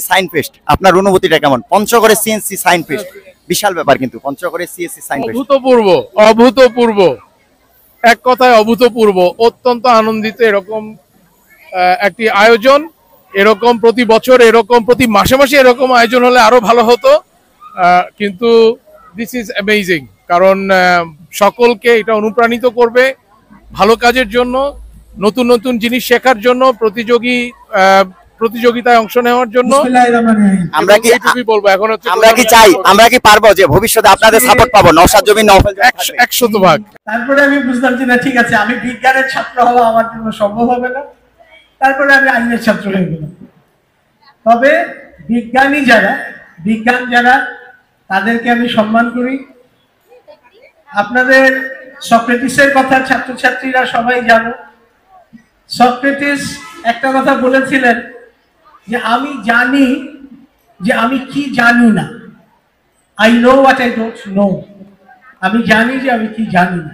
Sign fest আপনার অনুভূতিটা কেমন? পঞ্চগড়ে সিএনসি সাইন ফেস্ট বিশাল ব্যাপার, কিন্তু পঞ্চগড়ে সিএনসি সাইন ফেস্ট অভূতপূর্ব, অভূতপূর্ব, এক কথায় অভূতপূর্ব। অত্যন্ত আনন্দিত এরকম একটি আয়োজন। এরকম প্রতি বছর, এরকম প্রতি মাসে মাসে এরকম আয়োজন হলে আরো ভালো হতো, কিন্তু দিস ইজ অ্যামেজিং। কারণ সকলকে এটা অনুপ্রাণিত করবে ভালো কাজের জন্য, নতুন নতুন জিনিস শেখার জন্য, প্রতিযোগিতায় অংশ নেওয়ার জন্য। আমরা বলবো এখন হচ্ছে আমরা কি পারবো যে ভবিষ্যতে আপনাদের সাপোর্ট পাবো? নওশাদ জমির নওফেল 100%। তারপরে আমি বুঝলাম যে না, ঠিক আছে, আমি বিজ্ঞানের ছাত্র হওয়া আমার জন্য সম্ভব হবে না। তারপরে আমি আইনের ছাত্র হয়ে গেলাম। তবে বিজ্ঞান যারা তাদেরকে আমি সম্মান করি। আপনাদের সক্রেটিসের কথা ছাত্রছাত্রীরা সবাই জানো। সক্রেটিস একটা কথা বলেছিলেন যে আমি জানি যে আমি কি জানি না। I know what I don't know. আমি জানি যে আমি কি জানি না।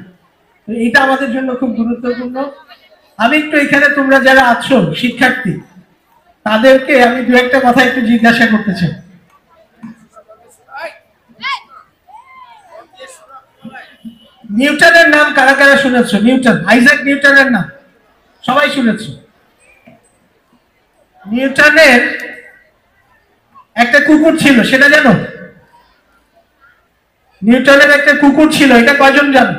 এটা আমাদের জন্য খুব গুরুত্বপূর্ণ। আমি একটু এখানে তোমরা যারা আছো শিক্ষার্থী, তাদেরকে আমি দু একটা কথা একটু জিজ্ঞাসা করতে চাই। নিউটনের নাম কারা কারা শুনেছো? নিউটন, আইজাক নিউটনের নাম সবাই শুনেছো। নিউটনের একটা কুকুর ছিল, সেটা জানো? নিউটনের একটা কুকুর ছিল, এটা কয়জন জানো?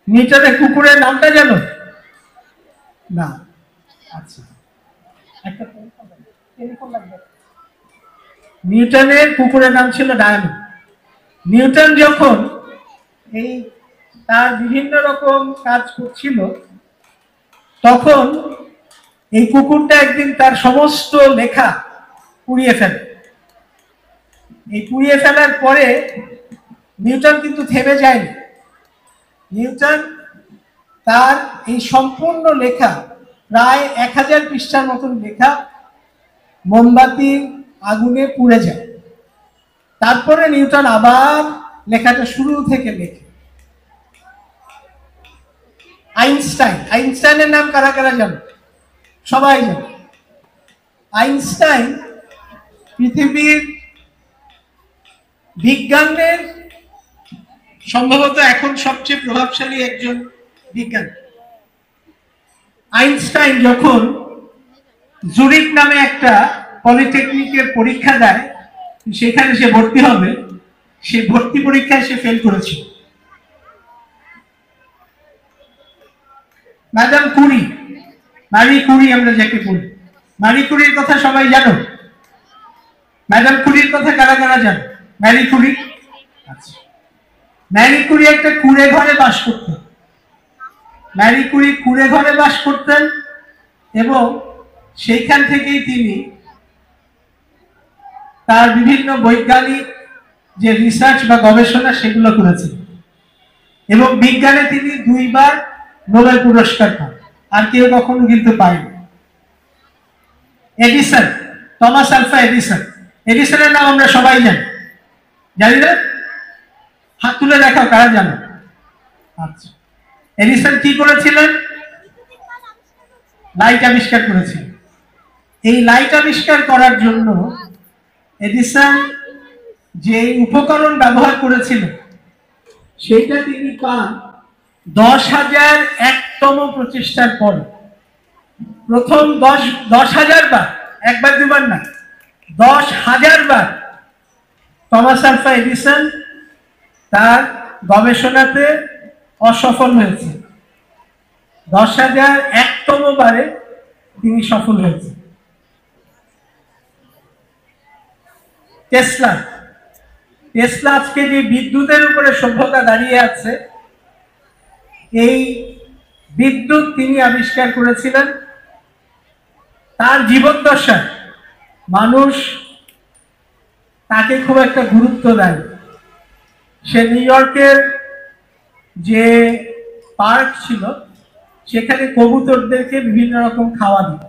নিউটনের কুকুরের নামটা জানো না? আচ্ছা, নিউটনের কুকুরের নাম ছিল ডায়মন্ড। নিউটন যখন তার বিভিন্ন রকম কাজ করছিল, তখন এই কুকুরটা একদিন তার সমস্ত লেখা পুড়িয়ে ফেলে। এই পুড়িয়ে ফেলার পরে নিউটন কিন্তু থেমে যায়নি। নিউটন তার এই সম্পূর্ণ লেখা, প্রায় 1000 পৃষ্ঠার মতন লেখা, মোমবাতির আগুনে পুড়ে যায়। তারপরে নিউটন আবার লেখাটা শুরু থেকে লেখে। আইনস্টাইনের নাম কারা কারা জানো? সবাই জানে। আইনস্টাইন পৃথিবীর বিজ্ঞানের সম্ভবত এখন সবচেয়ে প্রভাবশালী একজন বিজ্ঞানী। আইনস্টাইন যখন জুরিক নামে একটা পলিটেকনিকের পরীক্ষা দেয়, সেখানে সে ভর্তি হবে, সে ভর্তি পরীক্ষায় সে ফেল করেছিল। ম্যাডাম কুরি, মারি কুরি আমরা যাকে বলি, মারি কুরির কথা সবাই জানো? ম্যাডাম কুরির কথা কারা কারা জানো? ম্যারি কুরি, আচ্ছা, ম্যারি কুরি একটা কুঁড়ে ঘরে বাস করতেন। ম্যারি কুরি কুঁড়ে ঘরে বাস করতেন এবং সেইখান থেকেই তিনি তার বিভিন্ন বৈজ্ঞানিক যে রিসার্চ বা গবেষণা সেগুলো করেছেন এবং বিজ্ঞানে তিনি 2 বার নোবেল পুরস্কার পান, আর কেউ কখনো কিন্তু পায়নি। এডিসন, টমাস আলভা এডিসন, এডিসনের নাম আমরা সবাই জানি, জানি না? হাত তুলে দেখাও কারা জানো? আচ্ছা, এডিসন কি করেছিলেন? লাইট আবিষ্কার করেছিলেন। এই লাইট আবিষ্কার করার জন্য এডিসন যে উপকরণ ব্যবহার করেছিলেন সেইটা তিনি পান 10,001তম প্রচেষ্টার পর। প্রথম 10,000 বার, একবার দুবার না, 10,000 বার টমাস আলভা এডিসন তার গবেষণাতে অসফল হয়েছে। 10,001তম বারে তিনি সফল হয়েছে। টেসলা আজকে যে বিদ্যুতের উপরে সভ্যতা দাঁড়িয়ে আছে, এই বিদ্যুৎ তিনি আবিষ্কার করেছিলেন। তার জীবদ্দশায় মানুষ তাকে খুব একটা গুরুত্ব দেয়। সে নিউ ইয়র্কের যে পার্ক ছিল সেখানে কবুতরদেরকে বিভিন্ন রকম খাওয়া দিত।